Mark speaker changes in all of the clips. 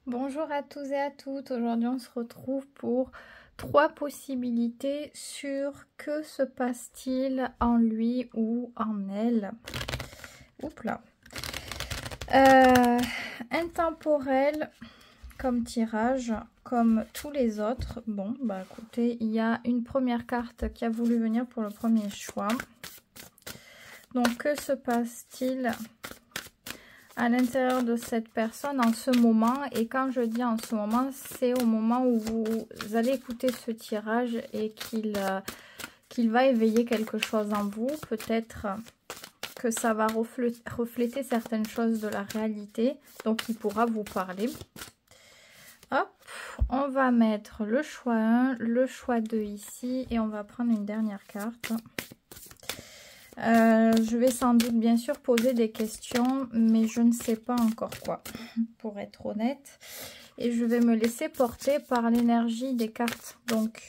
Speaker 1: Bonjour à tous et à toutes, aujourd'hui on se retrouve pour 3 possibilités sur que se passe-t-il en lui ou en elle. Oups là. Intemporel comme tirage, comme tous les autres. Bon, bah écoutez, il y a une première carte qui a voulu venir pour le premier choix. Donc que se passe-t-il à l'intérieur de cette personne en ce moment? Et quand je dis en ce moment, c'est au moment où vous allez écouter ce tirage et qu'il va éveiller quelque chose en vous. Peut-être que ça va refléter certaines choses de la réalité, donc il pourra vous parler. Hop, on va mettre le choix 1, le choix 2 ici et on va prendre une dernière carte. Je vais sans doute bien sûr poser des questions, mais je ne sais pas encore quoi, pour être honnête. Et je vais me laisser porter par l'énergie des cartes. Donc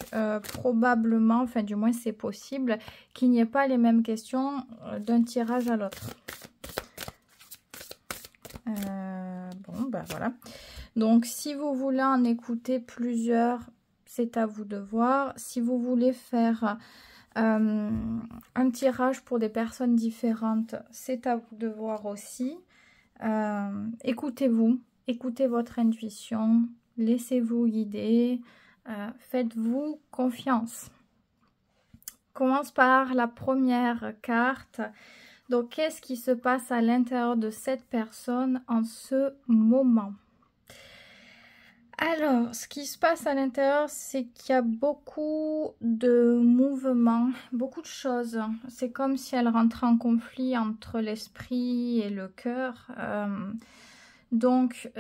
Speaker 1: probablement, enfin du moins c'est possible, qu'il n'y ait pas les mêmes questions d'un tirage à l'autre. Bon, ben voilà. Donc si vous voulez en écouter plusieurs, c'est à vous de voir. Si vous voulez faire un tirage pour des personnes différentes, c'est à vous de voir aussi. Écoutez-vous, écoutez votre intuition, laissez-vous guider, faites-vous confiance. On commence par la première carte. Donc, qu'est-ce qui se passe à l'intérieur de cette personne en ce moment? Alors, ce qui se passe à l'intérieur, c'est qu'il y a beaucoup de mouvements, beaucoup de choses. C'est comme si elle rentrait en conflit entre l'esprit et le cœur. Donc,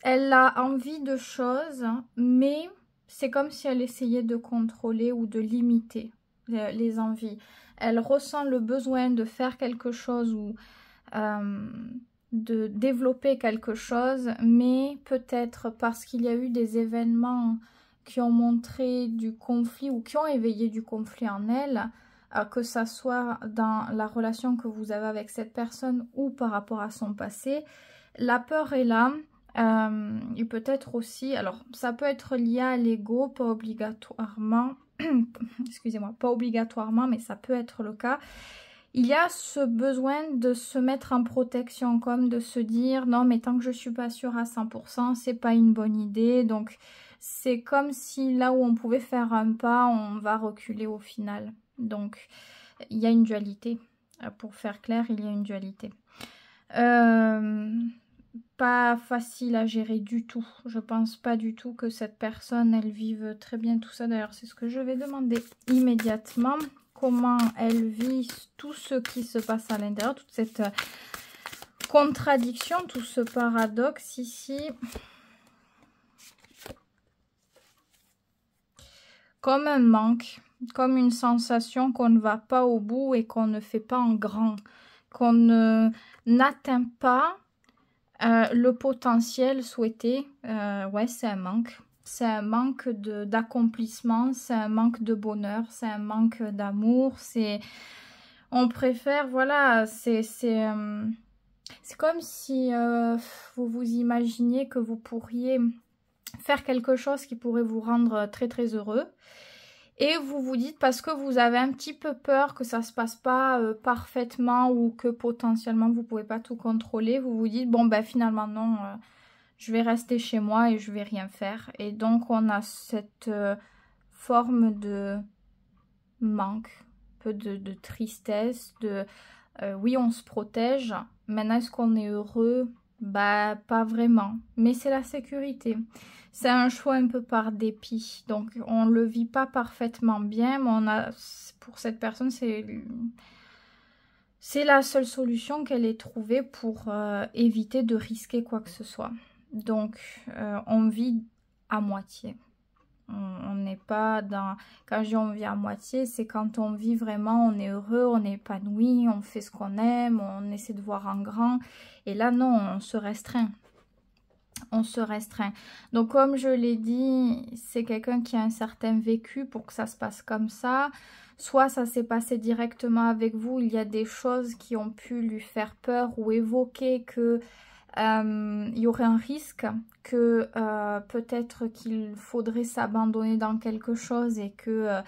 Speaker 1: elle a envie de choses, mais c'est comme si elle essayait de contrôler ou de limiter les envies. Elle ressent le besoin de faire quelque chose ou de développer quelque chose, mais peut-être parce qu'il y a eu des événements qui ont montré du conflit ou qui ont éveillé du conflit en elle, que ça soit dans la relation que vous avez avec cette personne ou par rapport à son passé, la peur est là. Et peut-être aussi, alors ça peut être lié à l'ego, pas obligatoirement, excusez-moi, pas obligatoirement, mais ça peut être le cas. Il y a ce besoin de se mettre en protection, comme de se dire non mais tant que je suis pas sûre à 100%, c'est pas une bonne idée. Donc c'est comme si là où on pouvait faire un pas, on va reculer au final. Donc il y a une dualité. Pour faire clair, il y a une dualité. Pas facile à gérer du tout. Je pense pas du tout que cette personne, elle vive très bien tout ça. D'ailleurs, c'est ce que je vais demander immédiatement. Comment elle vit tout ce qui se passe à l'intérieur, toute cette contradiction, tout ce paradoxe ici. Comme un manque, comme une sensation qu'on ne va pas au bout et qu'on ne fait pas en grand, qu'on n'atteint pas le potentiel souhaité. Ouais, c'est un manque. C'est un manque d'accomplissement, c'est un manque de bonheur, c'est un manque d'amour, c'est... On préfère, voilà, c'est comme si vous vous imaginiez que vous pourriez faire quelque chose qui pourrait vous rendre très très heureux. Et vous vous dites, parce que vous avez un petit peu peur que ça se passe pas parfaitement ou que potentiellement vous pouvez pas tout contrôler, vous vous dites, bon ben finalement non, je vais rester chez moi et je vais rien faire. Et donc on a cette forme de manque, un peu de tristesse, de oui on se protège, maintenant est-ce qu'on est heureux? Bah pas vraiment, mais c'est la sécurité. C'est un choix un peu par dépit, donc on le vit pas parfaitement bien, mais on a, pour cette personne, c'est la seule solution qu'elle ait trouvée pour éviter de risquer quoi que ce soit. Donc on vit à moitié. On n'est pas dans... Quand je dis on vit à moitié, c'est quand on vit vraiment, on est heureux, on est épanoui, on fait ce qu'on aime, on essaie de voir en grand. Et là, non, on se restreint. On se restreint. Donc, comme je l'ai dit, c'est quelqu'un qui a un certain vécu pour que ça se passe comme ça. Soit ça s'est passé directement avec vous, il y a des choses qui ont pu lui faire peur ou évoquer que il y aurait un risque que peut-être qu'il faudrait s'abandonner dans quelque chose et que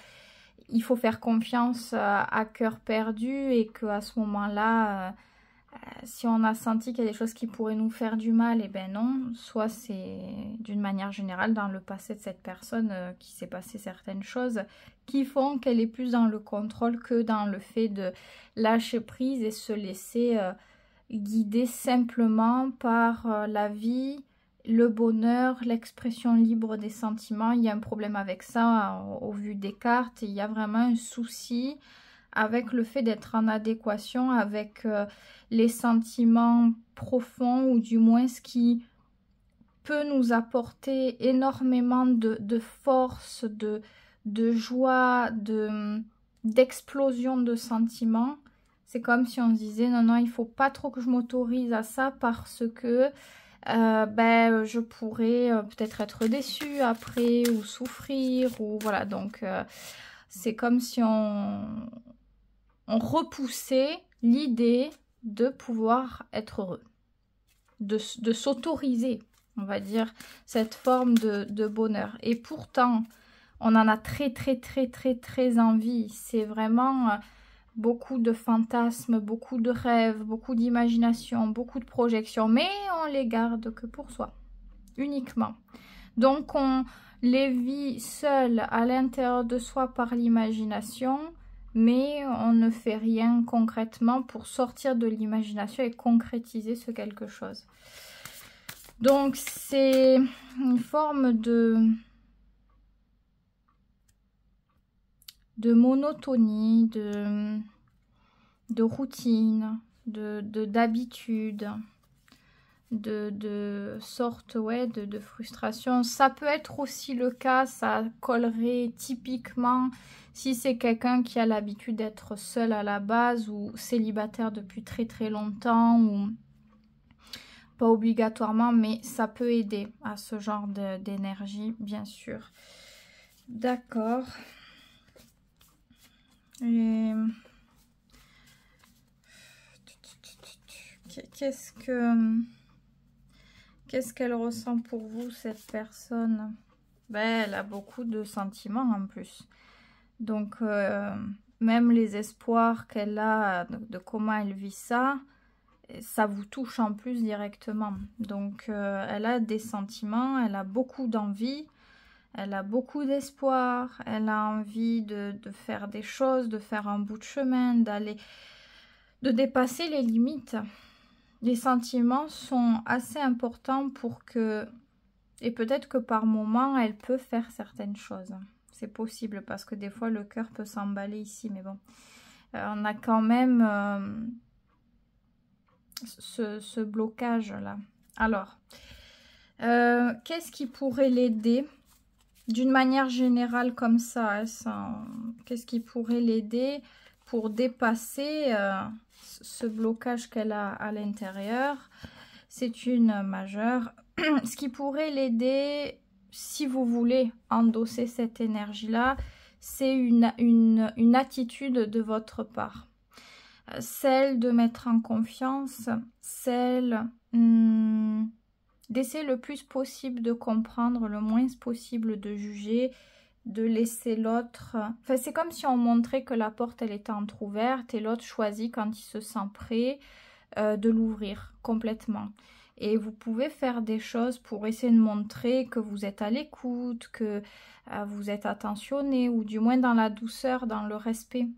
Speaker 1: il faut faire confiance à cœur perdu et qu'à ce moment-là, si on a senti qu'il y a des choses qui pourraient nous faire du mal, et ben non. Soit c'est d'une manière générale dans le passé de cette personne qui s'est passé certaines choses qui font qu'elle est plus dans le contrôle que dans le fait de lâcher prise et se laisser guider simplement par la vie, le bonheur, l'expression libre des sentiments. Il y a un problème avec ça au vu des cartes. Il y a vraiment un souci avec le fait d'être en adéquation avec les sentiments profonds, ou du moins ce qui peut nous apporter énormément de force, de joie, d'explosion de sentiments. C'est comme si on se disait non, non, il faut pas trop que je m'autorise à ça parce que je pourrais peut-être être déçue après ou souffrir, ou voilà. Donc c'est comme si on repoussait l'idée de pouvoir être heureux, de s'autoriser, on va dire, cette forme de bonheur. Et pourtant, on en a très envie. C'est vraiment beaucoup de fantasmes, beaucoup de rêves, beaucoup d'imagination, beaucoup de projections, mais on les garde que pour soi, uniquement. Donc on les vit seuls à l'intérieur de soi par l'imagination, mais on ne fait rien concrètement pour sortir de l'imagination et concrétiser ce quelque chose. Donc c'est une forme de monotonie, de routine, d'habitude, de sorte de frustration. Ça peut être aussi le cas, ça collerait typiquement si c'est quelqu'un qui a l'habitude d'être seul à la base ou célibataire depuis très longtemps, ou pas obligatoirement, mais ça peut aider à ce genre d'énergie, bien sûr. D'accord. Et qu'est-ce qu'elle ressent pour vous, cette personne? Ben, elle a beaucoup de sentiments en plus. Donc, même les espoirs qu'elle a de comment elle vit ça, ça vous touche en plus directement. Donc, elle a des sentiments, elle a beaucoup d'envie, elle a beaucoup d'espoir, elle a envie de faire des choses, de faire un bout de chemin, de dépasser les limites. Les sentiments sont assez importants pour que, et peut-être que par moment, elle peut faire certaines choses. C'est possible parce que des fois, le cœur peut s'emballer ici, mais bon. On a quand même ce blocage-là. Alors, qu'est-ce qui pourrait l'aider d'une manière générale comme ça, qu'est-ce qui pourrait l'aider pour dépasser ce blocage qu'elle a à l'intérieur? C'est une majeure. Ce qui pourrait l'aider, si vous voulez endosser cette énergie-là, c'est une attitude de votre part. Celle de mettre en confiance, celle d'essayer le plus possible de comprendre, le moins possible de juger, de laisser l'autre... Enfin, c'est comme si on montrait que la porte, elle était entrouverte et l'autre choisit quand il se sent prêt de l'ouvrir complètement. Et vous pouvez faire des choses pour essayer de montrer que vous êtes à l'écoute, que vous êtes attentionné, ou du moins dans la douceur, dans le respect.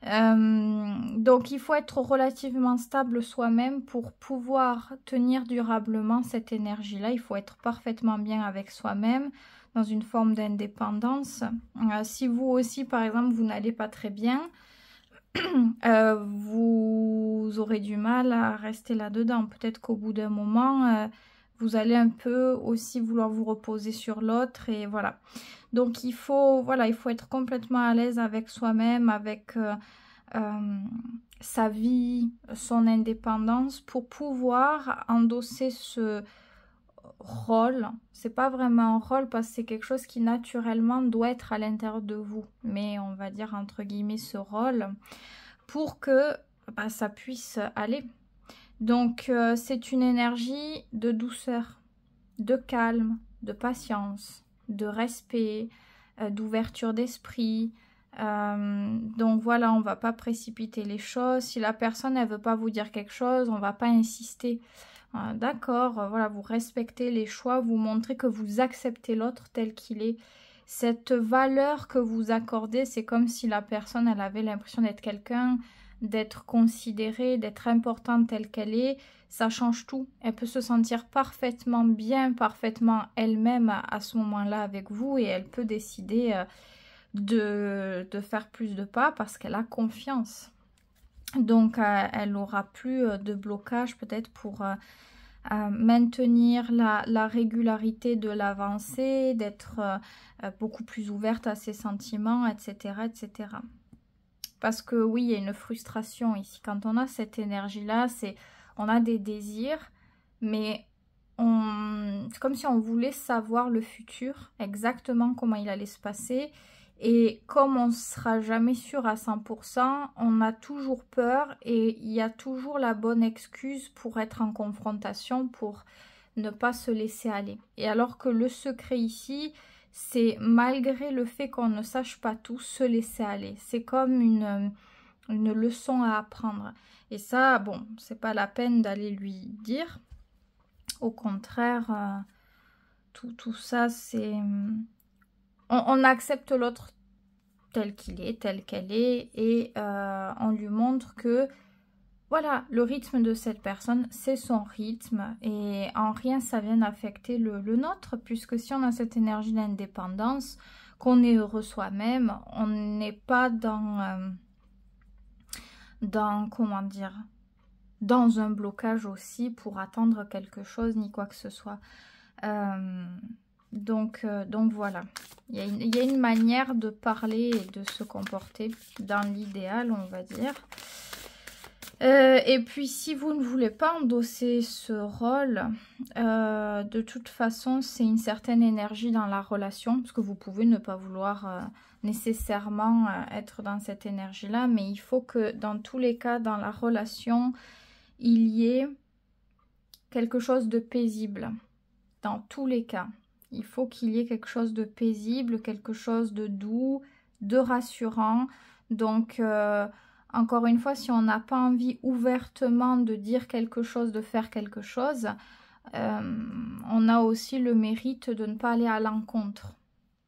Speaker 1: Donc il faut être relativement stable soi-même pour pouvoir tenir durablement cette énergie-là. Il faut être parfaitement bien avec soi-même, dans une forme d'indépendance. Si vous aussi, par exemple, vous n'allez pas très bien, vous aurez du mal à rester là-dedans. Peut-être qu'au bout d'un moment, vous allez un peu aussi vouloir vous reposer sur l'autre, et voilà. Donc il faut être complètement à l'aise avec soi-même, avec sa vie, son indépendance, pour pouvoir endosser ce rôle. C'est pas vraiment un rôle parce que c'est quelque chose qui naturellement doit être à l'intérieur de vous, mais on va dire entre guillemets ce rôle, pour que ça puisse aller. Donc, c'est une énergie de douceur, de calme, de patience, de respect, d'ouverture d'esprit. Donc voilà, on va pas précipiter les choses. Si la personne, elle veut pas vous dire quelque chose, on va pas insister. D'accord, voilà, vous respectez les choix, vous montrez que vous acceptez l'autre tel qu'il est. Cette valeur que vous accordez, c'est comme si la personne, elle avait l'impression d'être quelqu'un, d'être considérée, d'être importante telle qu'elle est. Ça change tout. Elle peut se sentir parfaitement bien, parfaitement elle-même à ce moment-là avec vous et elle peut décider de faire plus de pas parce qu'elle a confiance. Donc, elle n'aura plus de blocage peut-être pour maintenir la régularité de l'avancée, d'être beaucoup plus ouverte à ses sentiments, etc., etc. Parce que oui, il y a une frustration ici. Quand on a cette énergie-là, on a des désirs, mais c'est comme si on voulait savoir le futur, exactement comment il allait se passer. Et comme on ne sera jamais sûr à 100%, on a toujours peur et il y a toujours la bonne excuse pour être en confrontation, pour ne pas se laisser aller. Et alors que le secret ici, c'est malgré le fait qu'on ne sache pas tout, se laisser aller. C'est comme une leçon à apprendre. Et ça, bon, c'est pas la peine d'aller lui dire. Au contraire, tout ça, c'est... On accepte l'autre tel qu'il est, tel qu'elle est, et on lui montre que, voilà, le rythme de cette personne, c'est son rythme, et en rien ça vient affecter le nôtre, puisque si on a cette énergie d'indépendance, qu'on est heureux soi-même, on n'est pas dans comment dire, dans un blocage aussi pour attendre quelque chose, ni quoi que ce soit. Donc voilà, il y a une manière de parler et de se comporter dans l'idéal, on va dire. Et puis si vous ne voulez pas endosser ce rôle, de toute façon c'est une certaine énergie dans la relation, parce que vous pouvez ne pas vouloir nécessairement être dans cette énergie-là, mais il faut que dans tous les cas dans la relation, il y ait quelque chose de paisible, dans tous les cas. Il faut qu'il y ait quelque chose de paisible, quelque chose de doux, de rassurant. Donc, encore une fois, si on n'a pas envie ouvertement de dire quelque chose, de faire quelque chose, on a aussi le mérite de ne pas aller à l'encontre.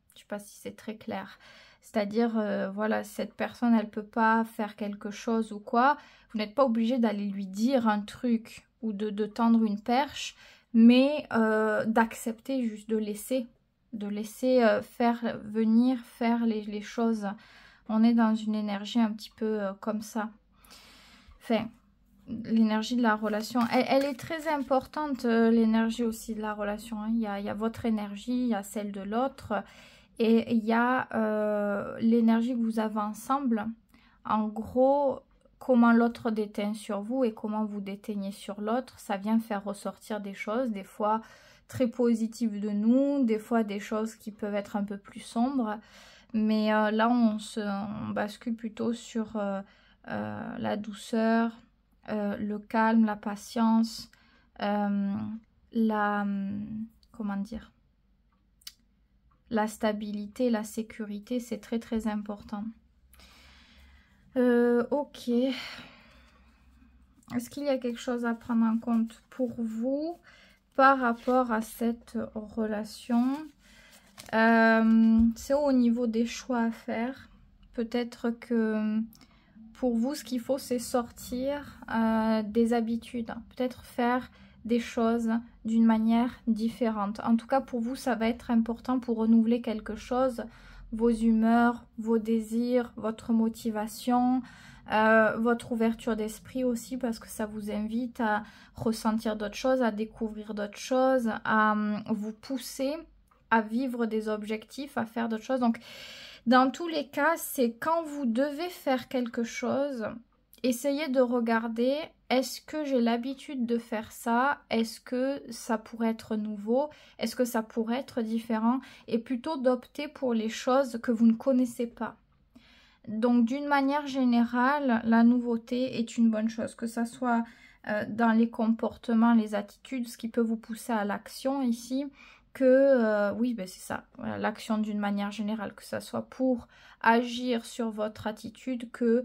Speaker 1: Je ne sais pas si c'est très clair. C'est-à-dire, voilà, cette personne, elle ne peut pas faire quelque chose ou quoi. Vous n'êtes pas obligé d'aller lui dire un truc ou de tendre une perche, mais d'accepter juste de laisser faire venir, faire les choses. On est dans une énergie un petit peu comme ça. Enfin, l'énergie de la relation, elle est très importante, l'énergie aussi de la relation. Hein. Il y a votre énergie, il y a celle de l'autre, et il y a l'énergie que vous avez ensemble. En gros, comment l'autre déteint sur vous et comment vous déteignez sur l'autre, ça vient faire ressortir des choses, des fois très positives de nous, des fois des choses qui peuvent être un peu plus sombres. Mais là, on bascule plutôt sur la douceur, le calme, la patience, comment dire, la stabilité, la sécurité, c'est très très important. Ok. Est-ce qu'il y a quelque chose à prendre en compte pour vous par rapport à cette relation? C'est au niveau des choix à faire. Peut-être que pour vous, ce qu'il faut, c'est sortir des habitudes. Peut-être faire des choses d'une manière différente. En tout cas, pour vous, ça va être important pour renouveler quelque chose. Vos humeurs, vos désirs, votre motivation, votre ouverture d'esprit aussi, parce que ça vous invite à ressentir d'autres choses, à découvrir d'autres choses, à vous pousser à vivre des objectifs, à faire d'autres choses. Donc, dans tous les cas, c'est quand vous devez faire quelque chose, essayez de regarder, est-ce que j'ai l'habitude de faire ça? Est-ce que ça pourrait être nouveau? Est-ce que ça pourrait être différent? Et plutôt d'opter pour les choses que vous ne connaissez pas. Donc, d'une manière générale, la nouveauté est une bonne chose, que ça soit dans les comportements, les attitudes, ce qui peut vous pousser à l'action ici, que, oui, ben c'est ça, voilà, l'action d'une manière générale, que ça soit pour agir sur votre attitude, que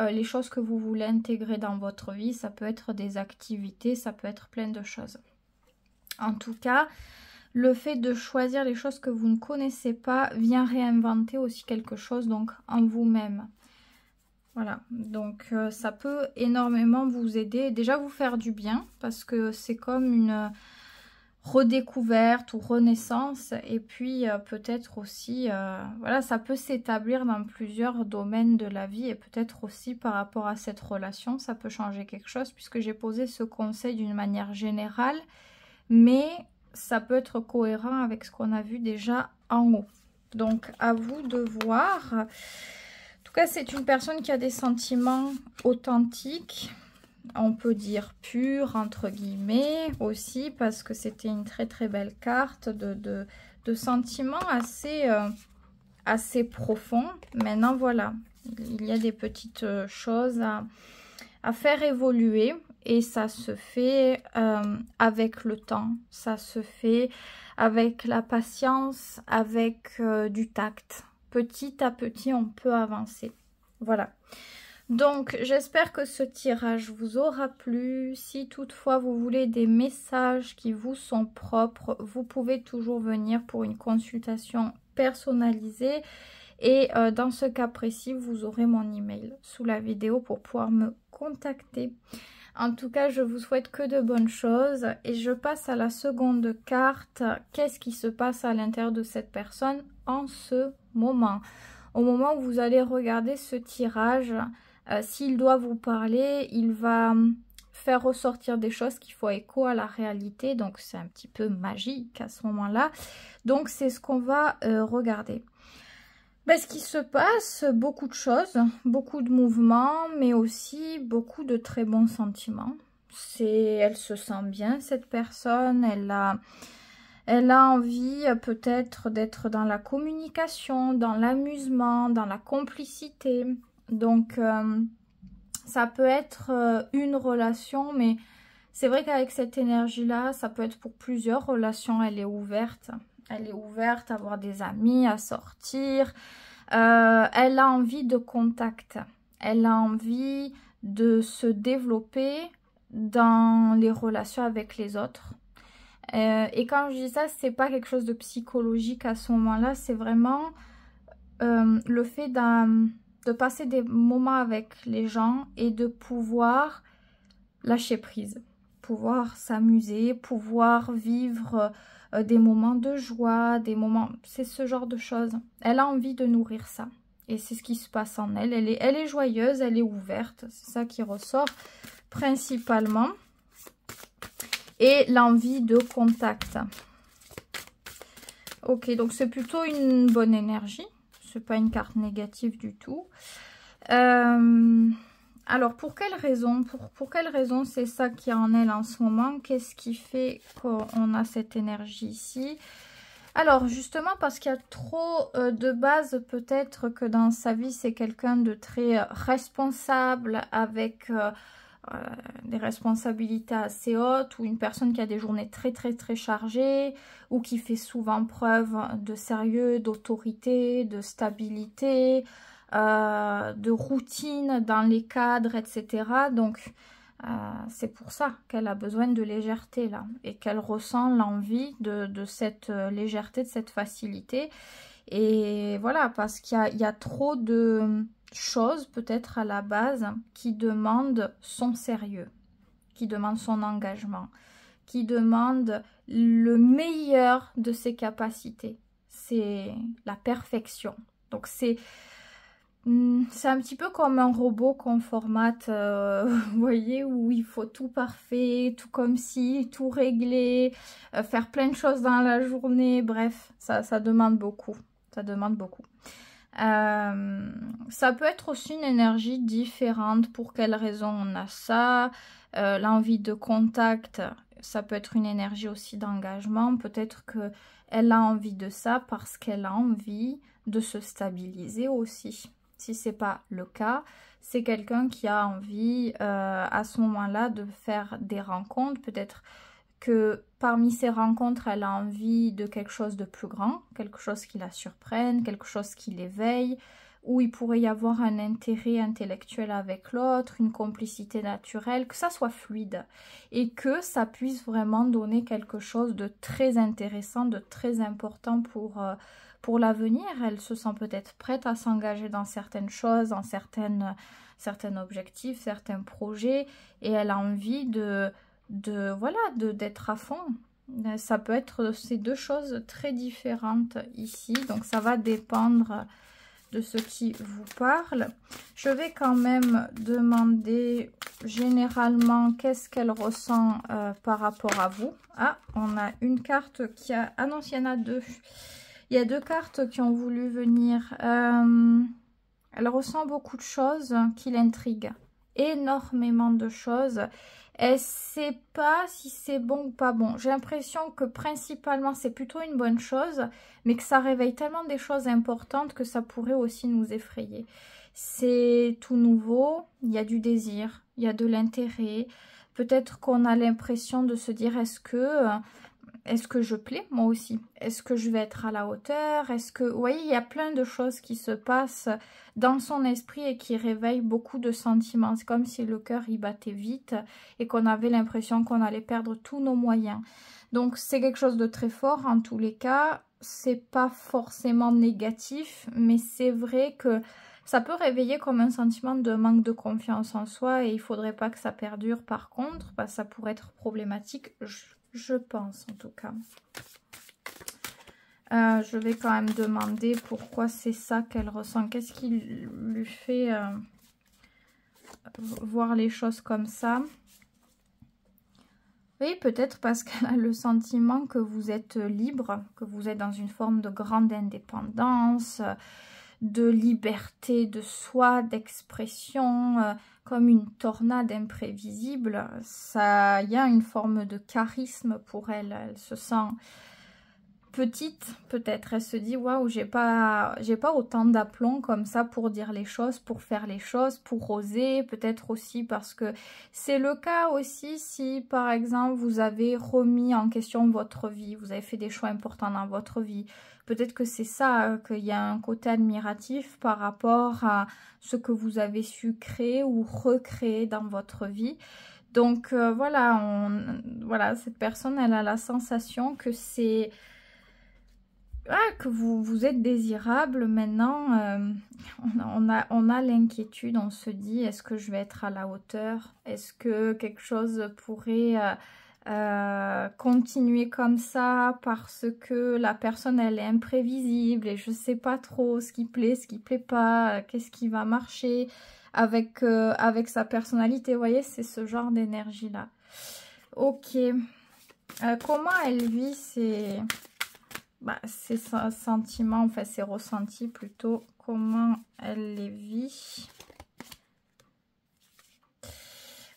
Speaker 1: les choses que vous voulez intégrer dans votre vie, ça peut être des activités, ça peut être plein de choses. En tout cas, le fait de choisir les choses que vous ne connaissez pas vient réinventer aussi quelque chose donc en vous-même. Voilà, donc ça peut énormément vous aider, déjà vous faire du bien, parce que c'est comme une redécouverte ou renaissance, et puis peut-être aussi, voilà, ça peut s'établir dans plusieurs domaines de la vie, et peut-être aussi par rapport à cette relation, ça peut changer quelque chose, puisque j'ai posé ce conseil d'une manière générale, mais ça peut être cohérent avec ce qu'on a vu déjà en haut. Donc à vous de voir. En tout cas, c'est une personne qui a des sentiments authentiques, on peut dire pur entre guillemets aussi, parce que c'était une très très belle carte de sentiments assez profonds. Maintenant voilà, il y a des petites choses à faire évoluer, et ça se fait avec le temps, ça se fait avec la patience, avec du tact. Petit à petit on peut avancer. Voilà. Donc, j'espère que ce tirage vous aura plu. Si toutefois vous voulez des messages qui vous sont propres, vous pouvez toujours venir pour une consultation personnalisée. Et dans ce cas précis, vous aurez mon email sous la vidéo pour pouvoir me contacter. En tout cas, je vous souhaite que de bonnes choses. Et je passe à la seconde carte. Qu'est-ce qui se passe à l'intérieur de cette personne en ce moment? Au moment où vous allez regarder ce tirage, s'il doit vous parler, il va faire ressortir des choses qui font écho à la réalité. Donc, c'est un petit peu magique à ce moment-là. Donc, c'est ce qu'on va regarder. Ben, ce qui se passe, beaucoup de choses, beaucoup de mouvements, mais aussi beaucoup de très bons sentiments. Elle se sent bien, cette personne. Elle a envie peut-être d'être dans la communication, dans l'amusement, dans la complicité. Donc, ça peut être une relation, mais c'est vrai qu'avec cette énergie-là, ça peut être pour plusieurs relations. Elle est ouverte. Elle est ouverte à avoir des amis, à sortir. Elle a envie de contact. Elle a envie de se développer dans les relations avec les autres. Et quand je dis ça, c'est pas quelque chose de psychologique à ce moment-là. C'est vraiment le fait de passer des moments avec les gens et de pouvoir lâcher prise, pouvoir s'amuser, pouvoir vivre des moments de joie, des moments... C'est ce genre de choses. Elle a envie de nourrir ça. Et c'est ce qui se passe en elle. Elle est joyeuse, elle est ouverte. C'est ça qui ressort principalement. Et l'envie de contact. Ok, donc c'est plutôt une bonne énergie. C'est pas une carte négative du tout. Alors, pour quelle raison? Pour quelle raison c'est ça qui est en elle en ce moment? Qu'est-ce qui fait qu'on a cette énergie ici? Alors, justement, parce qu'il y a trop de base, peut-être que dans sa vie, c'est quelqu'un de très responsable, avec des responsabilités assez hautes, ou une personne qui a des journées très chargées, ou qui fait souvent preuve de sérieux, d'autorité, de stabilité, de routine dans les cadres, etc. Donc c'est pour ça qu'elle a besoin de légèreté là, et qu'elle ressent l'envie de cette légèreté, de cette facilité. Et voilà, parce qu'il y a trop de choses peut-être à la base qui demandent son sérieux, qui demandent son engagement, qui demandent le meilleur de ses capacités. C'est la perfection. Donc c'est un petit peu comme un robot qu'on formate, vous voyez, où il faut tout parfait, tout comme si, tout réglé, faire plein de choses dans la journée. Bref, ça demande beaucoup. Ça demande beaucoup. Ça peut être aussi une énergie différente. Pour quelle raison on a ça? L'envie de contact, ça peut être une énergie aussi d'engagement. Peut-être qu'elle a envie de ça parce qu'elle a envie de se stabiliser aussi. Si ce n'est pas le cas, c'est quelqu'un qui a envie à ce moment-là de faire des rencontres. Peut-être que parmi ces rencontres, elle a envie de quelque chose de plus grand, quelque chose qui la surprenne, quelque chose qui l'éveille, où il pourrait y avoir un intérêt intellectuel avec l'autre, une complicité naturelle, que ça soit fluide et que ça puisse vraiment donner quelque chose de très intéressant, de très important pour l'avenir. Elle se sent peut-être prête à s'engager dans certaines choses, dans certains objectifs, certains projets, et elle a envie voilà, d'être à fond. Ça peut être ces deux choses très différentes ici, donc ça va dépendre de ce qui vous parle. Je vais quand même demander généralement qu'est-ce qu'elle ressent par rapport à vous. Ah, on a une carte qui a... Ah non, il y en a deux. Il y a deux cartes qui ont voulu venir. Elle ressent beaucoup de choses qui l'intriguent. Énormément de choses. Elle ne sait pas si c'est bon ou pas bon. J'ai l'impression que principalement c'est plutôt une bonne chose, mais que ça réveille tellement des choses importantes que ça pourrait aussi nous effrayer. C'est tout nouveau, il y a du désir, il y a de l'intérêt. Peut-être qu'on a l'impression de se dire est-ce que je plais moi aussi? Est-ce que je vais être à la hauteur? Est-ce que... Vous voyez, il y a plein de choses qui se passent dans son esprit et qui réveillent beaucoup de sentiments. C'est comme si le cœur y battait vite et qu'on avait l'impression qu'on allait perdre tous nos moyens. Donc c'est quelque chose de très fort en tous les cas. C'est pas forcément négatif, mais c'est vrai que ça peut réveiller comme un sentiment de manque de confiance en soi et il faudrait pas que ça perdure par contre, parce que ça pourrait être problématique. Je pense en tout cas. Je vais quand même demander pourquoi c'est ça qu'elle ressent. Qu'est-ce qui lui fait voir les choses comme ça? Oui, peut-être parce qu'elle a le sentiment que vous êtes libre, que vous êtes dans une forme de grande indépendance, de liberté de soi, d'expression, comme une tornade imprévisible. Ça, il y a une forme de charisme pour elle. Elle se sent petite, peut-être. Elle se dit waouh, j'ai pas autant d'aplomb comme ça pour dire les choses, pour faire les choses, pour oser. Peut-être aussi parce que c'est le cas aussi si par exemple vous avez remis en question votre vie, vous avez fait des choix importants dans votre vie. Peut-être que c'est ça, qu'il y a un côté admiratif par rapport à ce que vous avez su créer ou recréer dans votre vie. Donc voilà, voilà, cette personne, elle a la sensation que c'est... que vous êtes désirable. Maintenant, on a l'inquiétude, on se dit, est-ce que je vais être à la hauteur? Est-ce que quelque chose pourrait... continuer comme ça parce que la personne elle est imprévisible et je sais pas trop ce qui plaît, ce qui plaît pas, qu'est-ce qui va marcher avec sa personnalité. Vous voyez, c'est ce genre d'énergie là. Ok, comment elle vit ses sentiments, enfin ses ressentis plutôt, comment elle les vit?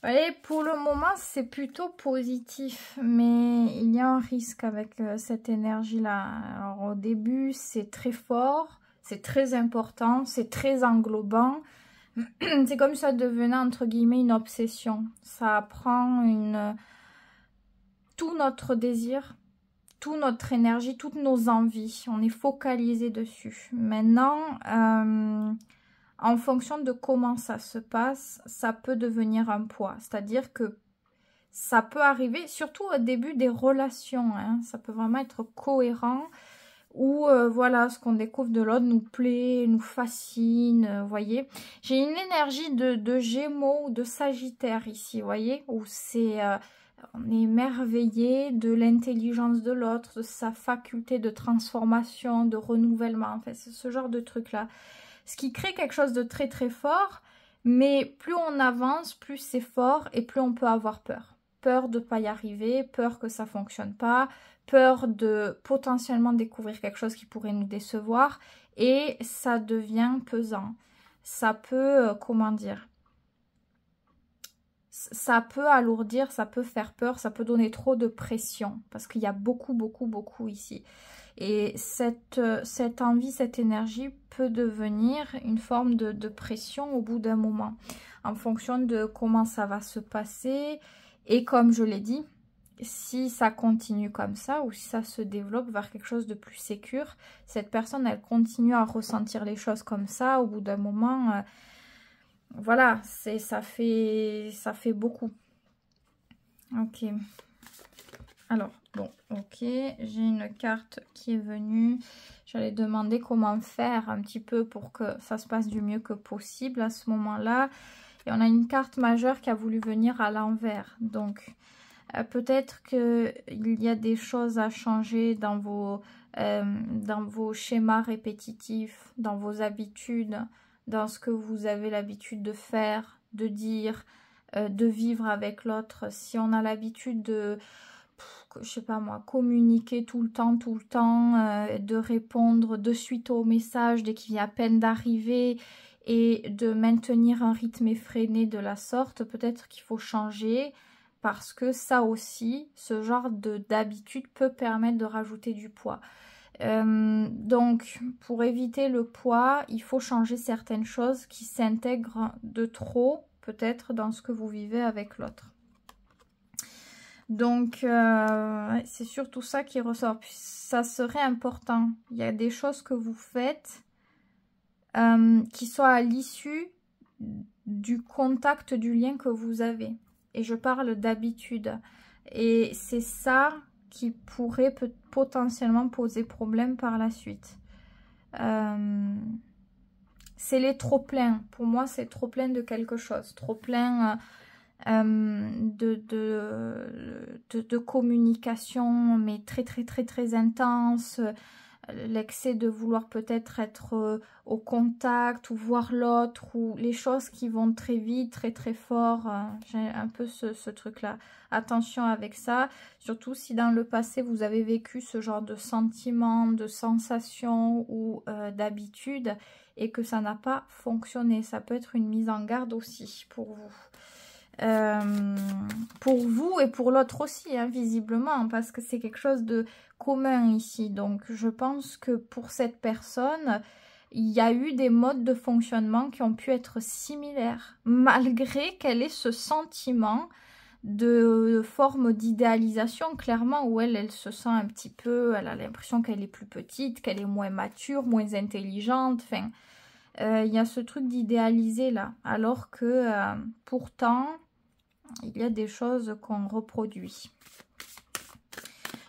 Speaker 1: Vous voyez, pour le moment, c'est plutôt positif, mais il y a un risque avec cette énergie-là. Alors, au début, c'est très fort, c'est très important, c'est très englobant. C'est comme si ça devenait, entre guillemets, une obsession. Ça prend tout notre désir, toute notre énergie, toutes nos envies. On est focalisé dessus. Maintenant... en fonction de comment ça se passe, ça peut devenir un poids. C'est-à-dire que ça peut arriver, surtout au début des relations, hein, ça peut vraiment être cohérent, où voilà, ce qu'on découvre de l'autre nous plaît, nous fascine, vous voyez. J'ai une énergie de Gémeaux ou de Sagittaire ici, vous voyez, où c'est... on est émerveillé de l'intelligence de l'autre, de sa faculté de transformation, de renouvellement, en fait, c'est ce genre de truc-là. Ce qui crée quelque chose de très très fort, mais plus on avance, plus c'est fort et plus on peut avoir peur. Peur de ne pas y arriver, peur que ça ne fonctionne pas, peur de potentiellement découvrir quelque chose qui pourrait nous décevoir et ça devient pesant. Ça peut, comment dire, ça peut alourdir, ça peut faire peur, ça peut donner trop de pression parce qu'il y a beaucoup ici. Et cette envie, cette énergie peut devenir une forme de pression au bout d'un moment, en fonction de comment ça va se passer. Et comme je l'ai dit, si ça continue comme ça ou si ça se développe vers quelque chose de plus sécure, cette personne, elle continue à ressentir les choses comme ça. Au bout d'un moment, voilà, ça fait beaucoup. Ok. Alors, bon, ok, j'ai une carte qui est venue. J'allais demander comment faire un petit peu pour que ça se passe du mieux que possible à ce moment-là. Et on a une carte majeure qui a voulu venir à l'envers. Donc, peut-être qu'il y a des choses à changer dans vos schémas répétitifs, dans vos habitudes, dans ce que vous avez l'habitude de faire, de dire, de vivre avec l'autre. Si on a l'habitude de, je sais pas moi, communiquer tout le temps, de répondre de suite aux messages dès qu'il vient à peine d'arriver et de maintenir un rythme effréné de la sorte, peut-être qu'il faut changer. Parce que ça aussi, ce genre d'habitude peut permettre de rajouter du poids. Donc, pour éviter le poids, il faut changer certaines choses qui s'intègrent de trop, peut-être, dans ce que vous vivez avec l'autre. Donc, c'est surtout ça qui ressort. Puis, ça serait important. Il y a des choses que vous faites qui soient à l'issue du contact, du lien que vous avez. Et je parle d'habitude. Et c'est ça qui pourrait potentiellement poser problème par la suite. C'est les trop-pleins. Pour moi, c'est trop plein de quelque chose. Trop plein de communication, mais très intense. L'excès de vouloir peut-être être au contact ou voir l'autre, ou les choses qui vont très vite, très fort. J'ai un peu ce truc-là. Attention avec ça, surtout si dans le passé vous avez vécu ce genre de sentiments, de sensations ou d'habitudes et que ça n'a pas fonctionné. Ça peut être une mise en garde aussi pour vous. Pour vous et pour l'autre aussi, hein, visiblement, parce que c'est quelque chose de commun ici. Donc, je pense que pour cette personne, il y a eu des modes de fonctionnement qui ont pu être similaires, malgré qu'elle ait ce sentiment de forme d'idéalisation, clairement, où elle se sent un petit peu, elle a l'impression qu'elle est plus petite, qu'elle est moins mature, moins intelligente, enfin, il y a ce truc d'idéaliser là, alors que pourtant, il y a des choses qu'on reproduit.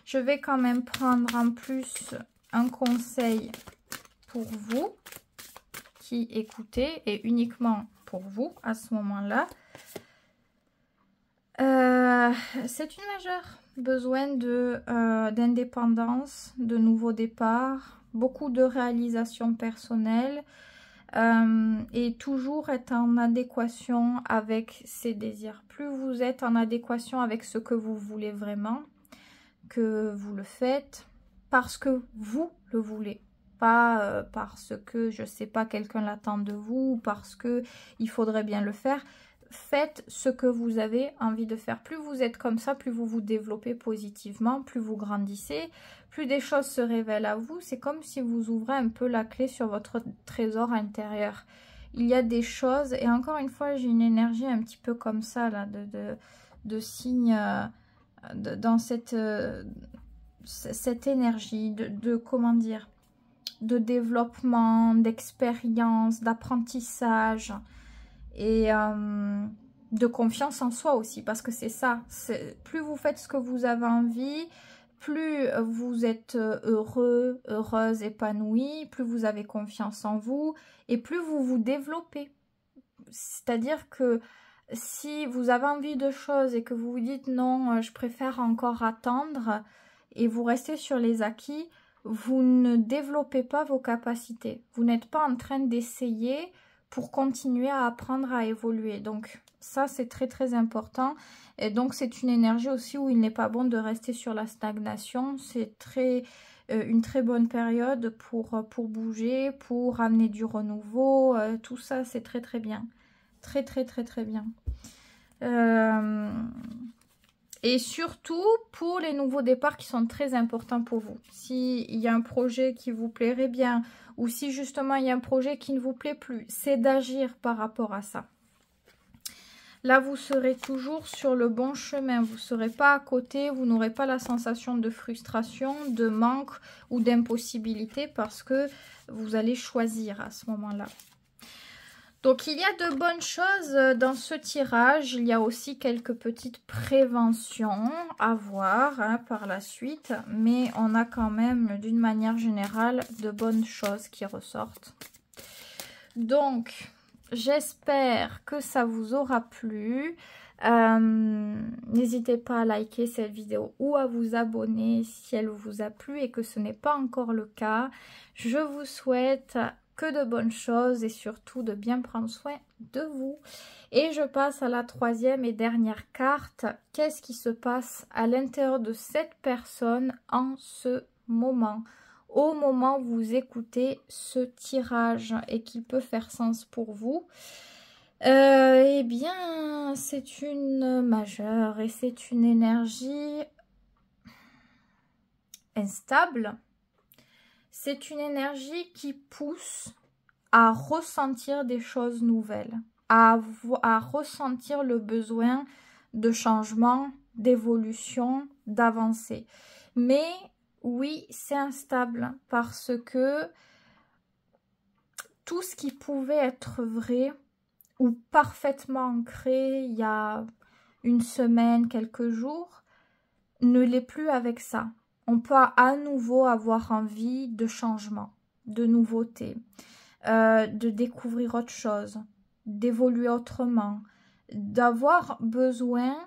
Speaker 1: Je vais quand même prendre en plus un conseil pour vous qui écoutez et uniquement pour vous à ce moment-là. C'est une majeure. Besoin d'indépendance, de nouveaux départs, beaucoup de réalisations personnelles. Et toujours être en adéquation avec ses désirs. Plus vous êtes en adéquation avec ce que vous voulez vraiment, que vous le faites parce que vous le voulez, pas parce que, je sais pas, quelqu'un l'attend de vous, parce que il faudrait bien le faire. Faites ce que vous avez envie de faire. Plus vous êtes comme ça, plus vous vous développez positivement, plus vous grandissez, plus des choses se révèlent à vous. C'est comme si vous ouvrez un peu la clé sur votre trésor intérieur. Il y a des choses, et encore une fois, j'ai une énergie un petit peu comme ça, là, de signes dans cette énergie comment dire, de développement, d'expérience, d'apprentissage. Et de confiance en soi aussi, parce que c'est ça, plus vous faites ce que vous avez envie, plus vous êtes heureux, heureuse, épanoui, plus vous avez confiance en vous, et plus vous vous développez. C'est-à-dire que si vous avez envie de choses et que vous vous dites non, je préfère encore attendre, et vous restez sur les acquis, vous ne développez pas vos capacités. Vous n'êtes pas en train d'essayer pour continuer à apprendre à évoluer. Donc ça, c'est très important. Et donc c'est une énergie aussi où il n'est pas bon de rester sur la stagnation. C'est une très bonne période pour bouger, pour amener du renouveau. Tout ça, c'est très bien. Très bien. Et surtout pour les nouveaux départs qui sont très importants pour vous. S'il y a un projet qui vous plairait bien ou si justement il y a un projet qui ne vous plaît plus, c'est d'agir par rapport à ça. Là, vous serez toujours sur le bon chemin. Vous ne serez pas à côté, vous n'aurez pas la sensation de frustration, de manque ou d'impossibilité parce que vous allez choisir à ce moment-là. Donc, il y a de bonnes choses dans ce tirage. Il y a aussi quelques petites préventions à voir hein, par la suite. Mais on a quand même, d'une manière générale, de bonnes choses qui ressortent. Donc, j'espère que ça vous aura plu. N'hésitez pas à liker cette vidéo ou à vous abonner si elle vous a plu et que ce n'est pas encore le cas. Je vous souhaite que de bonnes choses et surtout de bien prendre soin de vous. Et je passe à la troisième et dernière carte. Qu'est-ce qui se passe à l'intérieur de cette personne en ce moment ? Au moment où vous écoutez ce tirage et qu'il peut faire sens pour vous, eh bien, c'est une majeure et c'est une énergie instable. C'est une énergie qui pousse à ressentir des choses nouvelles, à ressentir le besoin de changement, d'évolution, d'avancer. Mais oui, c'est instable parce que tout ce qui pouvait être vrai ou parfaitement ancré il y a une semaine, quelques jours, ne l'est plus avec ça. On peut à nouveau avoir envie de changement, de nouveauté, de découvrir autre chose, d'évoluer autrement, d'avoir besoin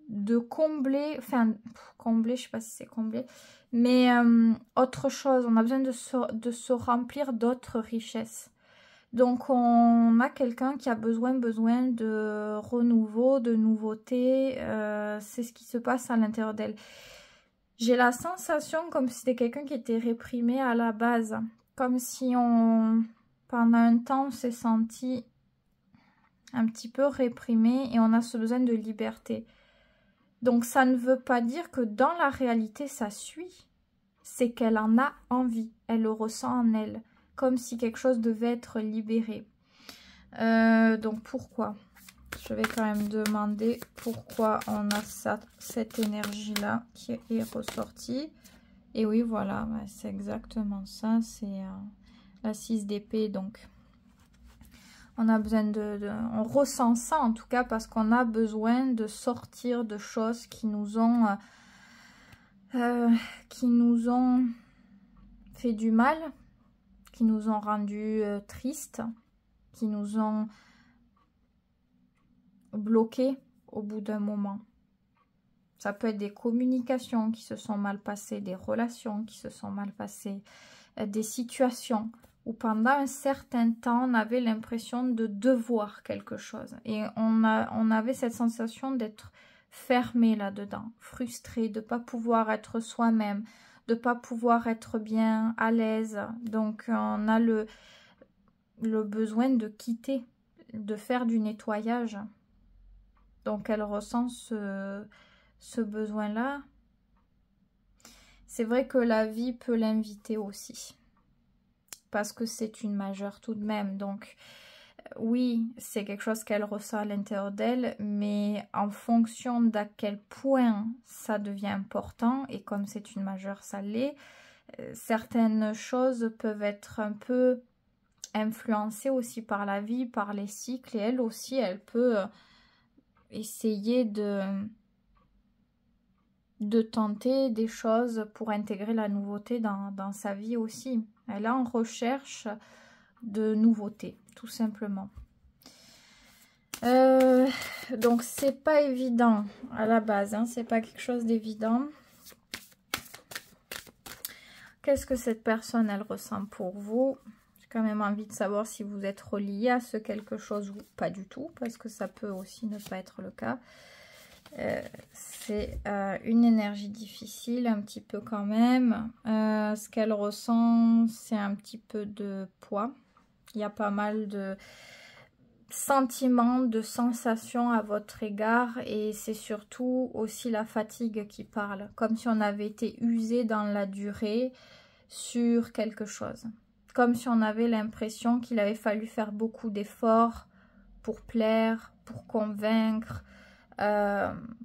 Speaker 1: de combler, enfin, combler, je sais pas si c'est combler, mais autre chose, on a besoin de se remplir d'autres richesses. Donc, on a quelqu'un qui a besoin de renouveau, de nouveauté. C'est ce qui se passe à l'intérieur d'elle. J'ai la sensation comme si c'était quelqu'un qui était réprimé à la base. Comme si pendant un temps, on s'est senti un petit peu réprimé et on a ce besoin de liberté. Donc, ça ne veut pas dire que dans la réalité, ça suit. C'est qu'elle en a envie. Elle le ressent en elle. Comme si quelque chose devait être libéré. Donc pourquoi? Je vais quand même demander pourquoi on a cette énergie-là qui est ressortie. Et oui, voilà, c'est exactement ça. C'est la 6 d'épée. Donc, on a besoin on ressent ça en tout cas parce qu'on a besoin de sortir de choses qui nous ont fait du mal, qui nous ont rendus tristes, qui nous ont bloqués au bout d'un moment. Ça peut être des communications qui se sont mal passées, des relations qui se sont mal passées, des situations où pendant un certain temps, on avait l'impression de devoir quelque chose. Et on avait cette sensation d'être fermé là-dedans, frustré, de ne pas pouvoir être soi-même, de ne pas pouvoir être bien à l'aise. Donc, on a le besoin de quitter, de faire du nettoyage. Donc, elle ressent ce besoin-là. C'est vrai que la vie peut l'inviter aussi. Parce que c'est une majeure tout de même. Donc, oui, c'est quelque chose qu'elle ressent à l'intérieur d'elle. Mais en fonction d'à quel point ça devient important, et comme c'est une majeure, ça l'est, certaines choses peuvent être un peu influencée aussi par la vie, par les cycles, et elle aussi, elle peut essayer de tenter des choses pour intégrer la nouveauté dans sa vie aussi. Elle est en recherche de nouveautés, tout simplement. Donc, c'est pas évident à la base, hein, c'est pas quelque chose d'évident. Qu'est-ce que cette personne, elle ressent pour vous? Quand même envie de savoir si vous êtes relié à ce quelque chose ou pas du tout, parce que ça peut aussi ne pas être le cas. C'est une énergie difficile, un petit peu quand même. Ce qu'elle ressent, c'est un petit peu de poids. Il y a pas mal de... sentiments, de sensations à votre égard, et c'est surtout aussi la fatigue qui parle, comme si on avait été usé dans la durée sur quelque chose, comme si on avait l'impression qu'il avait fallu faire beaucoup d'efforts pour plaire, pour convaincre,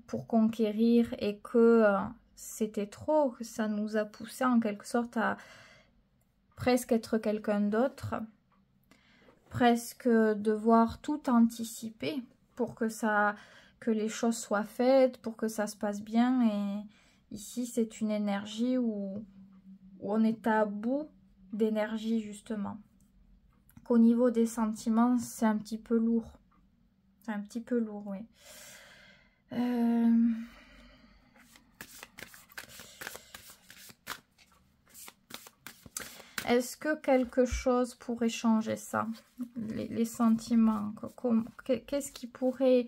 Speaker 1: pour conquérir, et que c'était trop, que ça nous a poussé en quelque sorte à presque être quelqu'un d'autre, presque devoir tout anticiper pour que les choses soient faites, pour que ça se passe bien. Et ici, c'est une énergie où on est à bout d'énergie, justement. Qu'au niveau des sentiments, c'est un petit peu lourd. C'est un petit peu lourd, oui. Est-ce que quelque chose pourrait changer ça? Les sentiments, qu'est-ce qui pourrait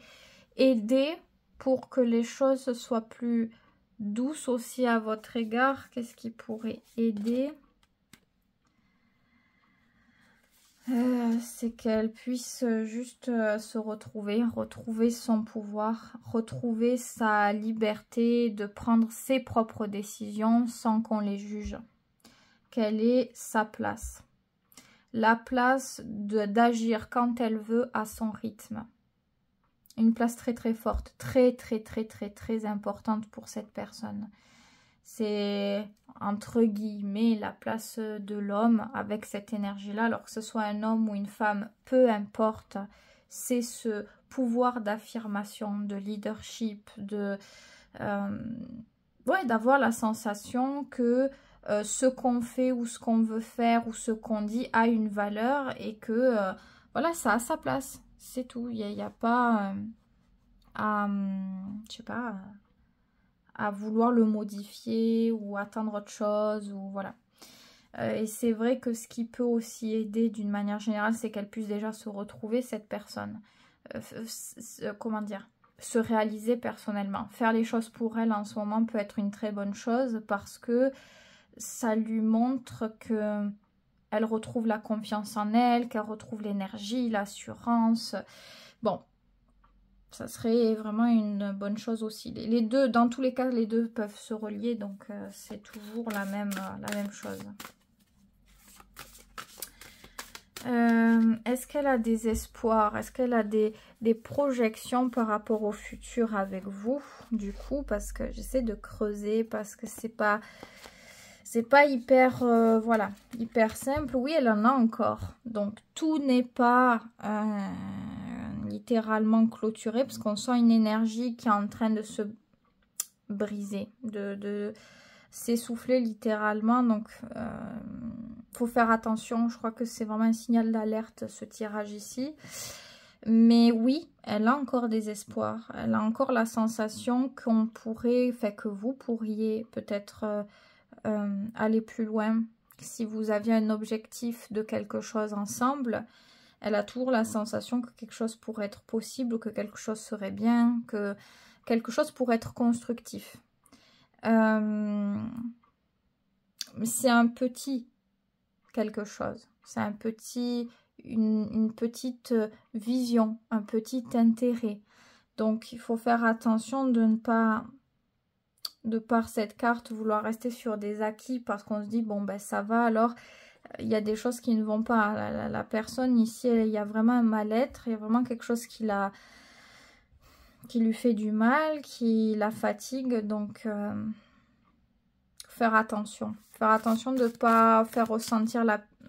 Speaker 1: aider pour que les choses soient plus douces aussi à votre égard? Qu'est-ce qui pourrait aider? C'est qu'elle puisse juste se retrouver son pouvoir, retrouver sa liberté de prendre ses propres décisions sans qu'on les juge. Quelle est sa place? La place d'agir quand elle veut à son rythme. Une place très très forte, très importante pour cette personne. C'est entre guillemets la place de l'homme avec cette énergie-là, alors que ce soit un homme ou une femme, peu importe, c'est ce pouvoir d'affirmation, de leadership, d'avoir la sensation que ce qu'on fait ou ce qu'on veut faire ou ce qu'on dit a une valeur, et que voilà, ça a sa place, c'est tout. Il n'y a pas je sais pas, à vouloir le modifier ou attendre autre chose, ou voilà. Et c'est vrai que ce qui peut aussi aider d'une manière générale, c'est qu'elle puisse déjà se retrouver, cette personne. Comment dire, se réaliser personnellement. Faire les choses pour elle en ce moment peut être une très bonne chose, parce que ça lui montre que elle retrouve la confiance en elle, qu'elle retrouve l'énergie, l'assurance. Bon, ça serait vraiment une bonne chose aussi. Les deux, dans tous les cas, les deux peuvent se relier, donc c'est toujours la même chose. Est-ce qu'elle a des espoirs? Est-ce qu'elle a des projections par rapport au futur avec vous, du coup? Parce que j'essaie de creuser, parce que c'est pas hyper, voilà, hyper simple. Oui, elle en a encore. Donc, tout n'est pas littéralement clôturé, parce qu'on sent une énergie qui est en train de se briser, de s'essouffler littéralement. Donc, faut faire attention. Je crois que c'est vraiment un signal d'alerte, ce tirage ici. Mais oui, elle a encore des espoirs. Elle a encore la sensation qu'on pourrait, enfin que vous pourriez peut-être aller plus loin. Si vous aviez un objectif de quelque chose ensemble, elle a toujours la sensation que quelque chose pourrait être possible, ou que quelque chose serait bien, que quelque chose pourrait être constructif. Mais c'est un petit quelque chose. C'est un petit, une petite vision, un petit intérêt. Donc, il faut faire attention de ne pas, de par cette carte, vouloir rester sur des acquis, parce qu'on se dit, bon, ben ça va, alors il y a des choses qui ne vont pas. La personne ici, il y a vraiment un mal-être, il y a vraiment quelque chose qui lui fait du mal, qui la fatigue. Donc, faire attention. Faire attention de ne pas faire ressentir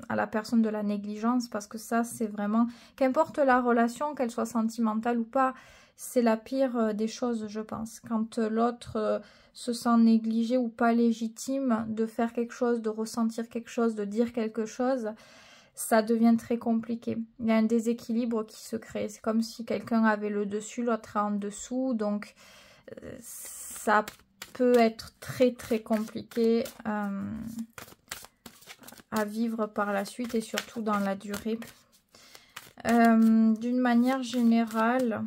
Speaker 1: à la personne de la négligence, parce que ça, c'est vraiment... Qu'importe la relation, qu'elle soit sentimentale ou pas, c'est la pire des choses, je pense. Quand l'autre se sent négligé ou pas légitime de faire quelque chose, de ressentir quelque chose, de dire quelque chose, ça devient très compliqué. Il y a un déséquilibre qui se crée. C'est comme si quelqu'un avait le dessus, l'autre en dessous. Donc, ça peut être très compliqué à vivre par la suite, et surtout dans la durée. D'une manière générale,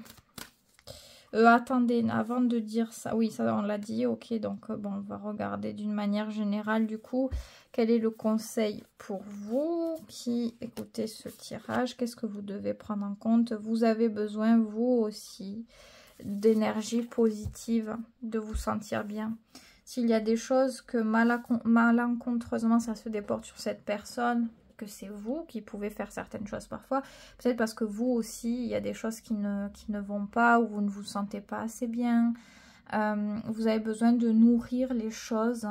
Speaker 1: Attendez, avant de dire ça, oui, ça on l'a dit, ok, donc bon, on va regarder d'une manière générale du coup, quel est le conseil pour vous qui écoutez ce tirage, qu'est-ce que vous devez prendre en compte? Vous avez besoin, vous aussi, d'énergie positive, de vous sentir bien. S'il y a des choses que malencontreusement ça se déporte sur cette personne, que c'est vous qui pouvez faire certaines choses parfois, peut-être parce que vous aussi, il y a des choses qui ne vont pas, ou vous ne vous sentez pas assez bien. Vous avez besoin de nourrir les choses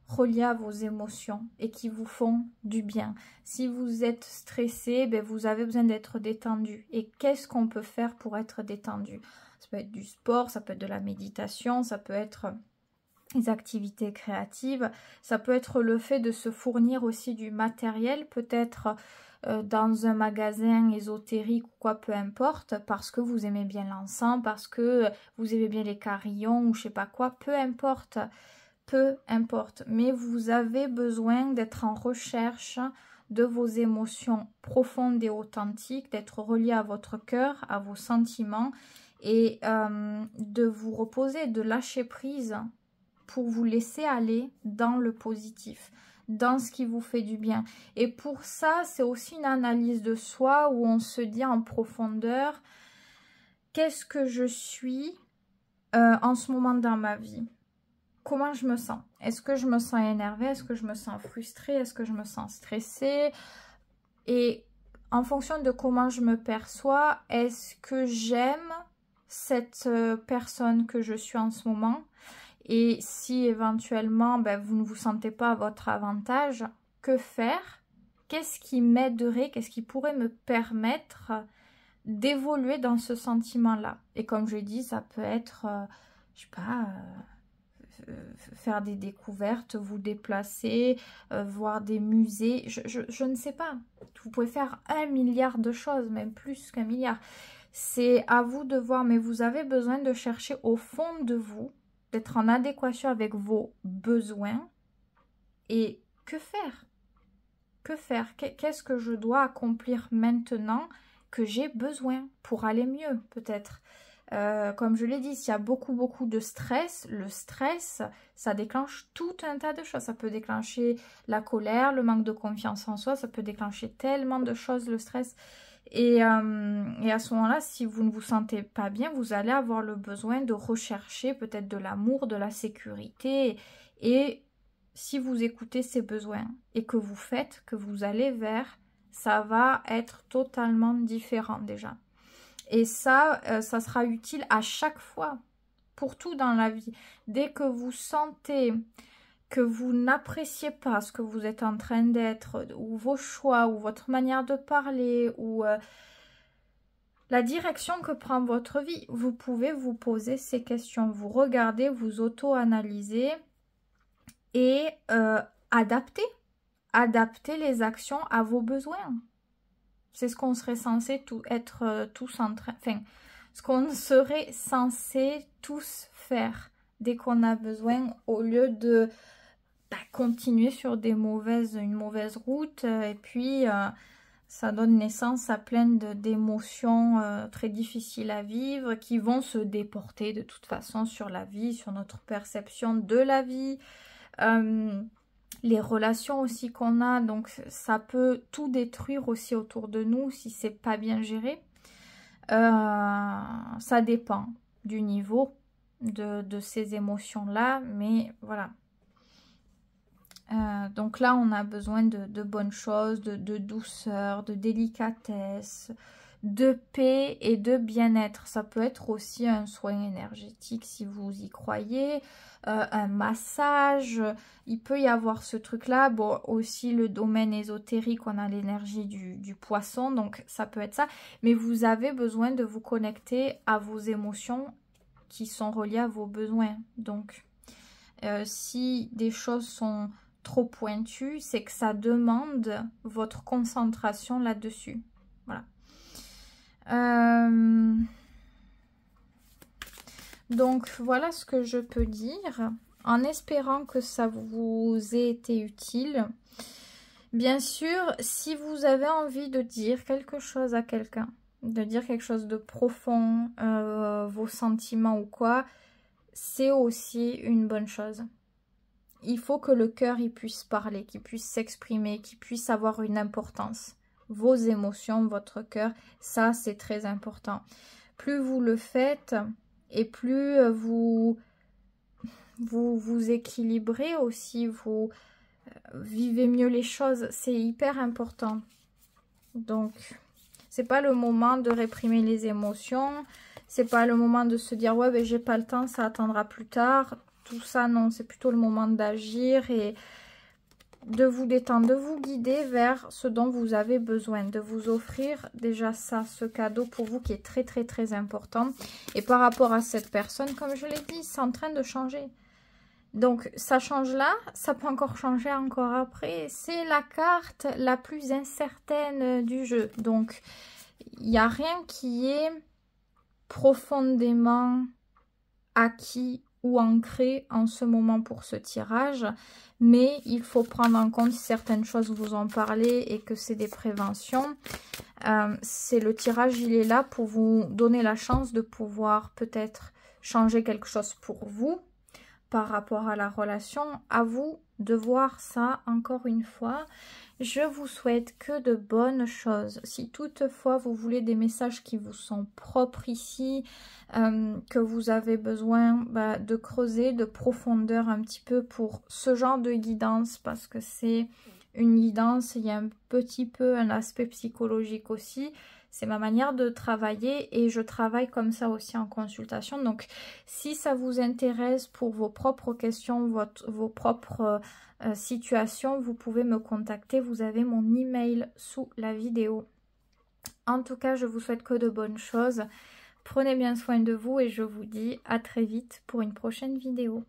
Speaker 1: reliées à vos émotions et qui vous font du bien. Si vous êtes stressé, ben vous avez besoin d'être détendu. Et qu'est-ce qu'on peut faire pour être détendu? Ça peut être du sport, ça peut être de la méditation, ça peut être des activités créatives, ça peut être le fait de se fournir aussi du matériel, peut-être dans un magasin ésotérique ou quoi, peu importe, parce que vous aimez bien l'encens, parce que vous aimez bien les carillons ou je sais pas quoi, peu importe, mais vous avez besoin d'être en recherche de vos émotions profondes et authentiques, d'être relié à votre cœur, à vos sentiments et de vous reposer, de lâcher prise pour vous laisser aller dans le positif, dans ce qui vous fait du bien. Et pour ça, c'est aussi une analyse de soi où on se dit en profondeur, qu'est-ce que je suis en ce moment dans ma vie? Comment je me sens? Est-ce que je me sens énervée? Est-ce que je me sens frustrée? Est-ce que je me sens stressée? Et en fonction de comment je me perçois, est-ce que j'aime cette personne que je suis en ce moment? Et si éventuellement vous ne vous sentez pas à votre avantage, que faire? Qu'est-ce qui m'aiderait? Qu'est-ce qui pourrait me permettre d'évoluer dans ce sentiment-là? Et comme je dis, ça peut être, je sais pas, faire des découvertes, vous déplacer, voir des musées, je ne sais pas. Vous pouvez faire 1 milliard de choses, même plus qu'1 milliard. C'est à vous de voir, mais vous avez besoin de chercher au fond de vous, d'être en adéquation avec vos besoins. Et que faire? Que faire? Qu'est-ce que je dois accomplir maintenant que j'ai besoin pour aller mieux, peut-être? Comme je l'ai dit, s'il y a beaucoup de stress, le stress, ça déclenche tout un tas de choses. Ça peut déclencher la colère, le manque de confiance en soi, ça peut déclencher tellement de choses, le stress. Et à ce moment-là, si vous ne vous sentez pas bien, vous allez avoir le besoin de rechercher peut-être de l'amour, de la sécurité. Et si vous écoutez ces besoins et que vous faites, que vous allez vers, ça va être totalement différent déjà. Et ça, ça sera utile à chaque fois, pour tout dans la vie. Dès que vous sentez que vous n'appréciez pas ce que vous êtes en train d'être, ou vos choix, ou votre manière de parler, ou la direction que prend votre vie, vous pouvez vous poser ces questions. Vous regardez, vous auto-analysez et adapter les actions à vos besoins. C'est ce qu'on serait censé être tous en train... Enfin, ce qu'on serait censé tous faire dès qu'on a besoin, au lieu de continuer sur une mauvaise route. Et puis, ça donne naissance à plein d'émotions très difficiles à vivre qui vont se déporter de toute façon sur la vie, sur notre perception de la vie. Les relations aussi qu'on a, donc ça peut tout détruire aussi autour de nous si c'est pas bien géré. Ça dépend du niveau de ces émotions-là, mais voilà. Donc là, on a besoin de bonnes choses, de douceur, de délicatesse, de paix et de bien-être. Ça peut être aussi un soin énergétique si vous y croyez, un massage. Il peut y avoir ce truc-là. Bon, aussi le domaine ésotérique, on a l'énergie du poisson, donc ça peut être ça. Mais vous avez besoin de vous connecter à vos émotions qui sont reliées à vos besoins. Donc, si des choses sont trop pointues, c'est que ça demande votre concentration là-dessus. Voilà. Donc voilà ce que je peux dire, en espérant que ça vous ait été utile. Bien sûr, si vous avez envie de dire quelque chose à quelqu'un, de dire quelque chose de profond, vos sentiments ou quoi, c'est aussi une bonne chose. Il faut que le cœur il puisse parler, qu'il puisse s'exprimer, qu'il puisse avoir une importance. Vos émotions, votre cœur, ça c'est très important. Plus vous le faites et plus vous équilibrez aussi, vous vivez mieux les choses, c'est hyper important. Donc, c'est pas le moment de réprimer les émotions, c'est pas le moment de se dire ouais ben j'ai pas le temps, ça attendra plus tard. Tout ça non, c'est plutôt le moment d'agir et de vous détendre, de vous guider vers ce dont vous avez besoin, de vous offrir déjà ça, ce cadeau pour vous qui est très très très important. Et par rapport à cette personne, comme je l'ai dit, c'est en train de changer. Donc ça change là, ça peut encore changer encore après. C'est la carte la plus incertaine du jeu. Donc il n'y a rien qui est profondément acquis ou ancré en ce moment pour ce tirage, mais il faut prendre en compte certaines choses, vous en parlez, et que c'est des préventions. C'est le tirage, il est là pour vous donner la chance de pouvoir peut-être changer quelque chose pour vous par rapport à la relation. À vous de voir ça encore une fois. Je vous souhaite que de bonnes choses. Si toutefois vous voulez des messages qui vous sont propres ici, que vous avez besoin de creuser, de profondeur un petit peu pour ce genre de guidance, parce que c'est une guidance, il y a un petit peu un aspect psychologique aussi. C'est ma manière de travailler et je travaille comme ça aussi en consultation. Donc, si ça vous intéresse pour vos propres questions, vos propres situations, vous pouvez me contacter. Vous avez mon email sous la vidéo. En tout cas, je vous souhaite que de bonnes choses. Prenez bien soin de vous et je vous dis à très vite pour une prochaine vidéo.